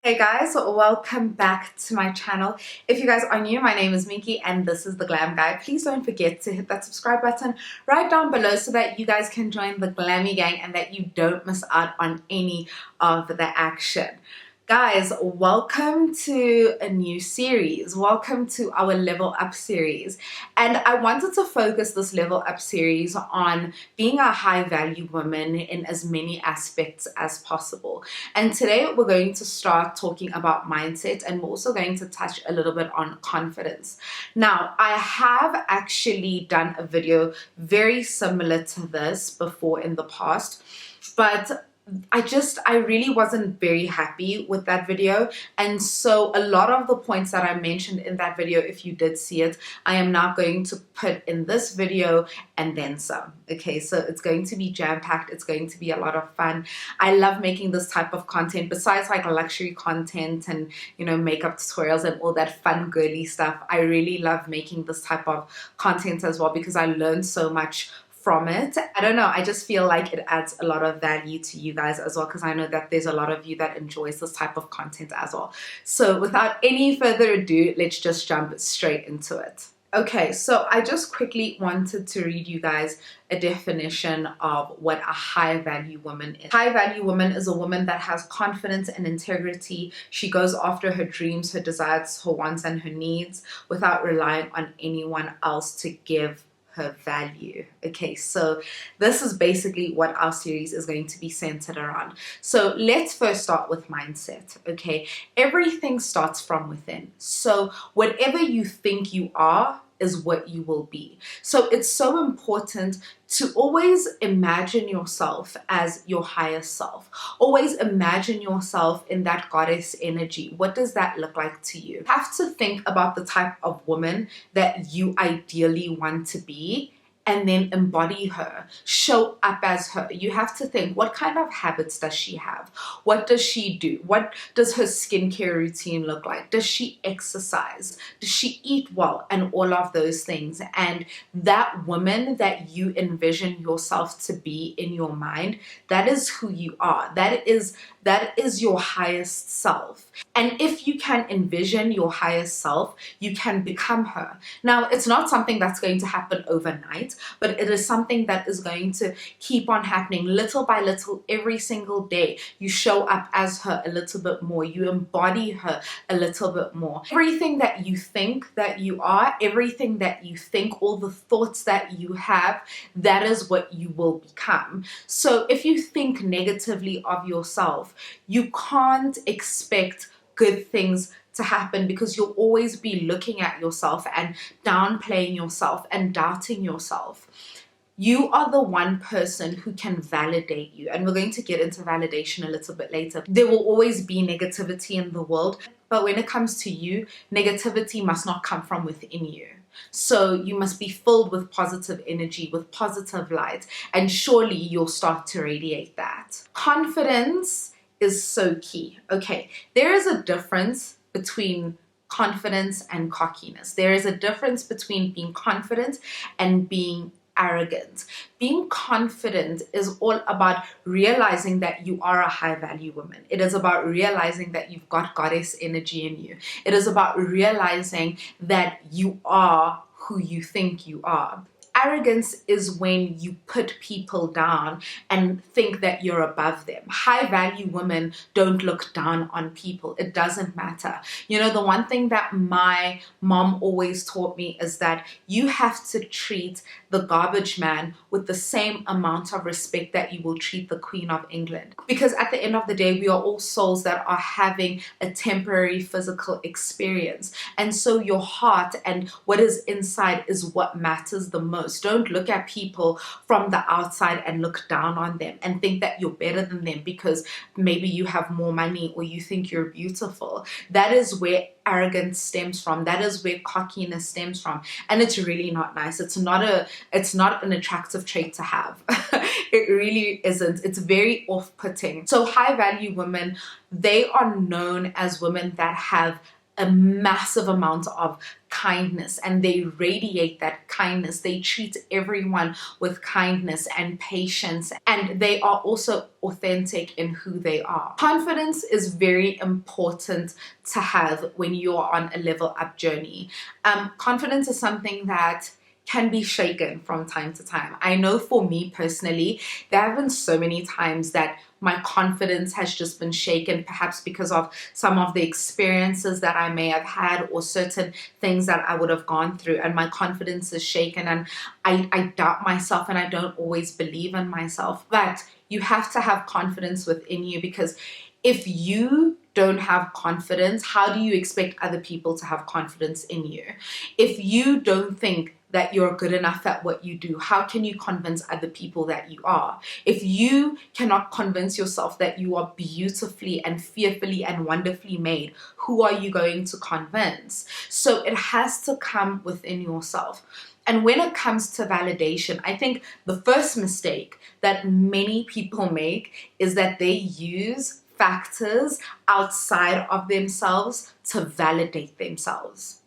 Hey guys, welcome back to my channel. If you guys are new, my name is Minky and this is the Glam Guy. Please don't forget to hit that subscribe button right down below so that you guys can join the Glammy gang and that you don't miss out on any of the action. Guys, welcome to a new series. Welcome to our Level Up series. And I wanted to focus this Level Up series on being a high value woman in as many aspects as possible. And today we're going to start talking about mindset, and we're also going to touch a little bit on confidence. Now, I have actually done a video very similar to this before in the past, but I really wasn't very happy with that video, and so a lot of the points that I mentioned in that video, if you did see it, I am now going to put in this video and then some. Okay, so it's going to be jam-packed, it's going to be a lot of fun. I love making this type of content. Besides like luxury content and, you know, makeup tutorials and all that fun girly stuff, I really love making this type of content as well because I learned so much from it. I don't know, I just feel like it adds a lot of value to you guys as well, because I know that there's a lot of you that enjoys this type of content as well. So without any further ado, let's just jump straight into it. Okay, so I just quickly wanted to read you guys a definition of what a high value woman is. High value woman is a woman that has confidence and integrity. She goes after her dreams, her desires, her wants, and her needs without relying on anyone else to give her value. Okay, so this is basically what our series is going to be centered around. So let's first start with mindset. Okay, everything starts from within. So whatever you think you are is what you will be. So it's so important to always imagine yourself as your higher self. Always imagine yourself in that goddess energy. What does that look like to you? You have to think about the type of woman that you ideally want to be, and then embody her, show up as her. You have to think, what kind of habits does she have? What does she do? What does her skincare routine look like? Does she exercise? Does she eat well? And all of those things. And that woman that you envision yourself to be in your mind, that is who you are. That is your highest self. And if you can envision your highest self, you can become her. Now, it's not something that's going to happen overnight, but it is something that is going to keep on happening little by little every single day. You show up as her a little bit more. You embody her a little bit more. Everything that you think that you are, everything that you think, all the thoughts that you have, that is what you will become. So if you think negatively of yourself, you can't expect good things to happen, because you'll always be looking at yourself and downplaying yourself and doubting yourself. You are the one person who can validate you, and we're going to get into validation a little bit later. There will always be negativity in the world, but when it comes to you, negativity must not come from within you. So you must be filled with positive energy, with positive light, and surely you'll start to radiate that. Confidence is so key. Okay, there is a difference between confidence and cockiness. There is a difference between being confident and being arrogant. Being confident is all about realizing that you are a high value woman. It is about realizing that you've got goddess energy in you. It is about realizing that you are who you think you are. Arrogance is when you put people down and think that you're above them. High value women don't look down on people. It doesn't matter. You know, the one thing that my mom always taught me is that you have to treat the garbage man with the same amount of respect that you will treat the Queen of England. Because at the end of the day, we are all souls that are having a temporary physical experience. And so your heart and what is inside is what matters the most. Don't look at people from the outside and look down on them and think that you're better than them because maybe you have more money or you think you're beautiful. That is where arrogance stems from. That is where cockiness stems from, and it's really not nice. It's not an attractive trait to have. It really isn't. It's very off-putting. So high value women, they are known as women that have a massive amount of kindness and they radiate that kindness. They treat everyone with kindness and patience, and they are also authentic in who they are. Confidence is very important to have when you are on a level up journey. Confidence is something that can be shaken from time to time. I know for me personally, there have been so many times that my confidence has just been shaken, perhaps because of some of the experiences that I may have had or certain things that I would have gone through, and my confidence is shaken and I doubt myself and I don't always believe in myself. But you have to have confidence within you, because if you don't have confidence, how do you expect other people to have confidence in you? If you don't think that you're good enough at what you do, how can you convince other people that you are? If you cannot convince yourself that you are beautifully and fearfully and wonderfully made, who are you going to convince? So it has to come within yourself. And when it comes to validation, I think the first mistake that many people make is that they use factors outside of themselves to validate themselves.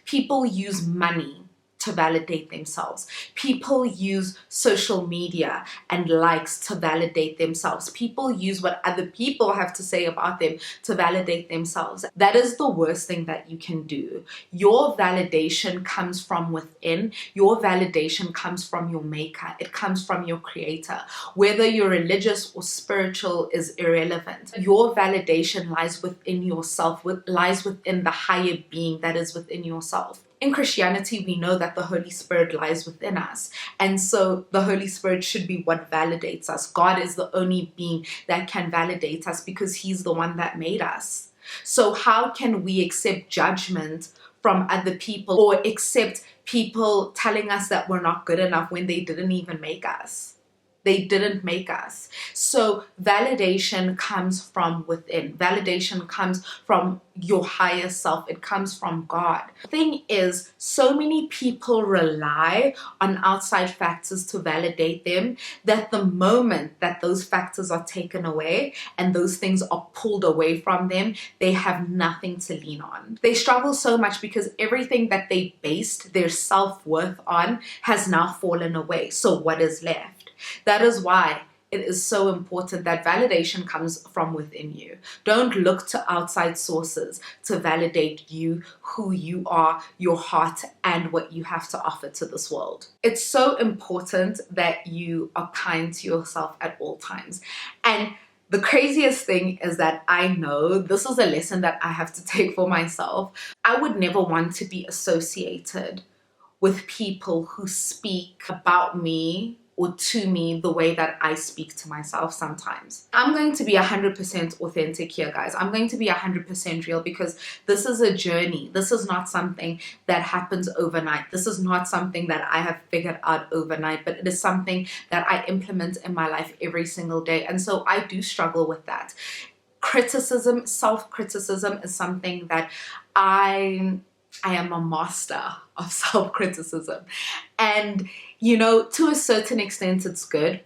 People use money to validate themselves. People use social media and likes to validate themselves. People use what other people have to say about them to validate themselves. That is the worst thing that you can do. Your validation comes from within. Your validation comes from your maker. It comes from your creator. Whether you're religious or spiritual is irrelevant. Your validation lies within yourself, lies within the higher being that is within yourself. In Christianity, we know that the Holy Spirit lies within us. And so the Holy Spirit should be what validates us. God is the only being that can validate us because He's the one that made us. So how can we accept judgment from other people or accept people telling us that we're not good enough when they didn't even make us? They didn't make us. So validation comes from within. Validation comes from your higher self. It comes from God. The thing is, so many people rely on outside factors to validate them that the moment that those factors are taken away and those things are pulled away from them, they have nothing to lean on. They struggle so much because everything that they based their self-worth on has now fallen away. So what is left? That is why it is so important that validation comes from within you. Don't look to outside sources to validate you, who you are, your heart, and what you have to offer to this world. It's so important that you are kind to yourself at all times. And the craziest thing is that I know this is a lesson that I have to take for myself. I would never want to be associated with people who speak about me or to me the way that I speak to myself sometimes. I'm going to be 100% authentic here, guys. I'm going to be 100% real because this is a journey. This is not something that happens overnight. This is not something that I have figured out overnight, but it is something that I implement in my life every single day. And so I do struggle with that. Criticism, self-criticism is something that I am a master of self-criticism. And, you know, to a certain extent, it's good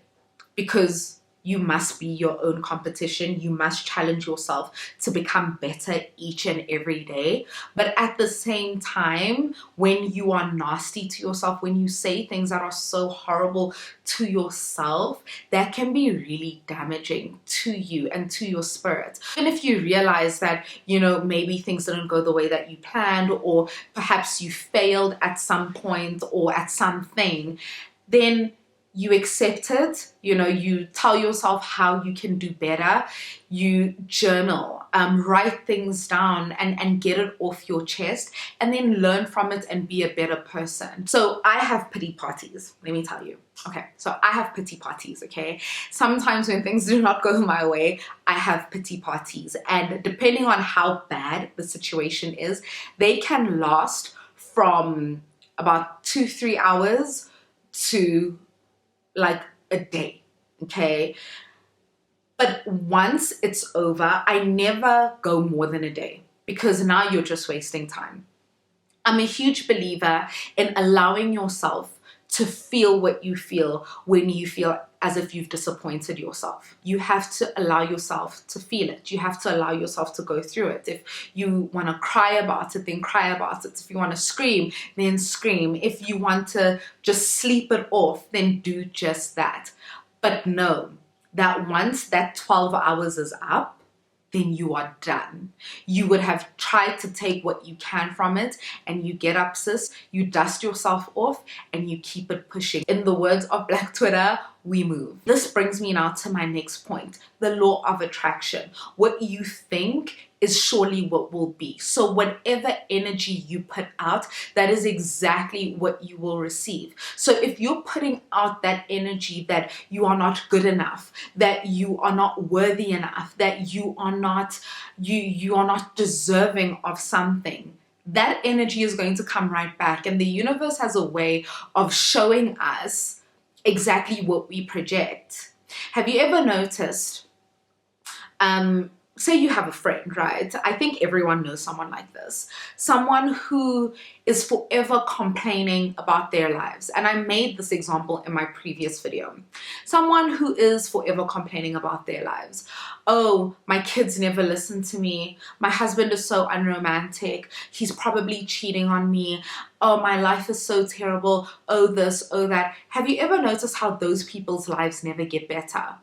because you must be your own competition. You must challenge yourself to become better each and every day. But at the same time, when you are nasty to yourself, when you say things that are so horrible to yourself, that can be really damaging to you and to your spirit. And if you realize that, you know, maybe things didn't go the way that you planned, or perhaps you failed at some point or at something, then you accept it, you know, you tell yourself how you can do better, you journal, write things down and get it off your chest, and then learn from it and be a better person. So I have pity parties, let me tell you. Okay, so I have pity parties, okay? Sometimes when things do not go my way, I have pity parties. And depending on how bad the situation is, they can last from about 2-3 hours to like a day, okay? But once it's over, I never go more than a day because now you're just wasting time. I'm a huge believer in allowing yourself to feel what you feel when you feel as if you've disappointed yourself. You have to allow yourself to feel it. You have to allow yourself to go through it. If you want to cry about it, then cry about it. If you want to scream, then scream. If you want to just sleep it off, then do just that. But know that once that 12 hours is up, then you are done. You would have tried to take what you can from it, and you get up, sis, you dust yourself off, and you keep it pushing. In the words of Black Twitter, we move. This brings me now to my next point, the law of attraction. What you think is surely what will be. So whatever energy you put out, that is exactly what you will receive. So if you're putting out that energy that you are not good enough, that you are not worthy enough, that you are not deserving of something, that energy is going to come right back. And the universe has a way of showing us exactly what we project. Have you ever noticed, say you have a friend, right? I think everyone knows someone like this. Someone who is forever complaining about their lives. And I made this example in my previous video. Someone who is forever complaining about their lives. Oh, my kids never listen to me. My husband is so unromantic. He's probably cheating on me. Oh, my life is so terrible. Oh, this, oh, that. Have you ever noticed how those people's lives never get better?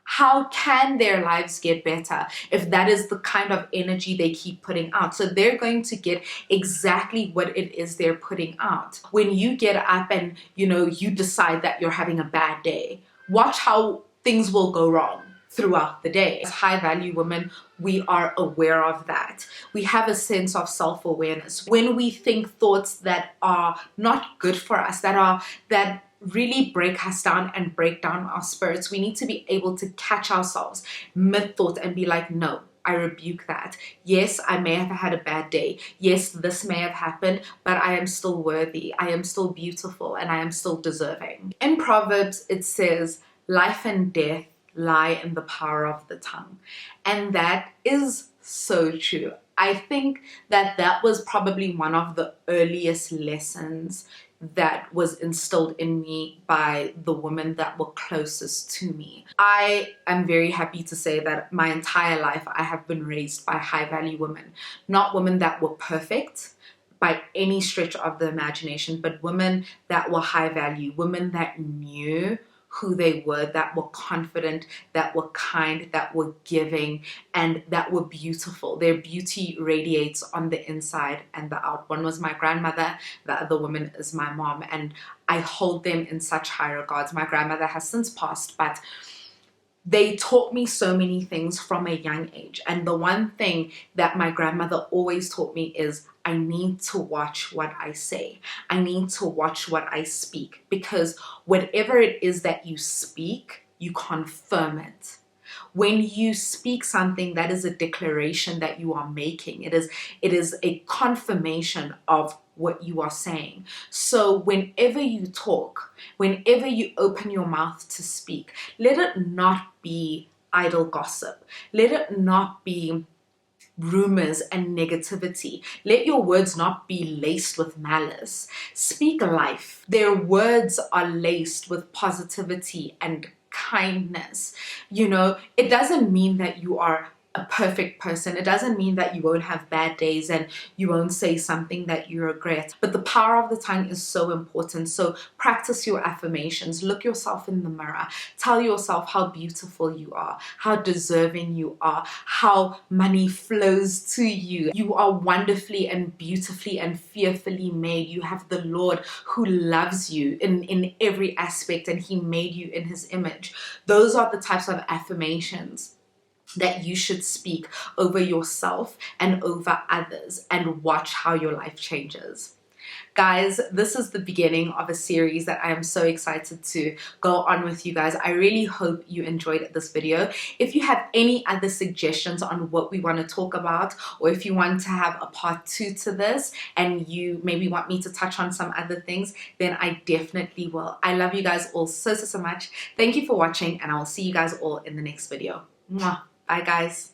How can their lives get better if that is the kind of energy they keep putting out? So they're going to get exactly what it is they're putting out. When you get up and, you decide that you're having a bad day, watch how things will go wrong throughout the day. As high value women, we are aware of that. We have a sense of self-awareness. When we think thoughts that are not good for us, that really break us down and break down our spirits, we need to be able to catch ourselves mid-thought and be like, no, I rebuke that. Yes, I may have had a bad day. Yes, this may have happened, but I am still worthy. I am still beautiful, and I am still deserving. In Proverbs, it says, life and death lie in the power of the tongue. And that is so true. I think that was probably one of the earliest lessons that was instilled in me by the women that were closest to me. I am very happy to say that my entire life I have been raised by high value women, not women that were perfect by any stretch of the imagination, but women that were high value, women that knew who they were, that were confident, that were kind, that were giving, and that were beautiful. Their beauty radiates on the inside and the out. One was my grandmother, the other woman is my mom, and I hold them in such high regards. My grandmother has since passed, but they taught me so many things from a young age. And the one thing that my grandmother always taught me is I need to watch what I say. I need to watch what I speak, because whatever it is that you speak, you confirm it. When you speak something, that is a declaration that you are making. It is a confirmation of what you are saying. So whenever you talk, whenever you open your mouth to speak, let it not be idle gossip. Let it not be rumors and negativity. Let your words not be laced with malice. Speak life. Their words are laced with positivity and kindness. It doesn't mean that you are a perfect person. It doesn't mean that you won't have bad days and you won't say something that you regret. But the power of the tongue is so important. So practice your affirmations. Look yourself in the mirror. Tell yourself how beautiful you are, how deserving you are, how money flows to you. You are wonderfully and beautifully and fearfully made. You have the Lord who loves you in every aspect, and He made you in His image. Those are the types of affirmations that you should speak over yourself and over others, and watch how your life changes. Guys, this is the beginning of a series that I am so excited to go on with you guys. I really hope you enjoyed this video. If you have any other suggestions on what we want to talk about, or if you want to have a part 2 to this and you maybe want me to touch on some other things, then I definitely will. I love you guys all so much. Thank you for watching, and I will see you guys all in the next video. Mwah. Bye guys.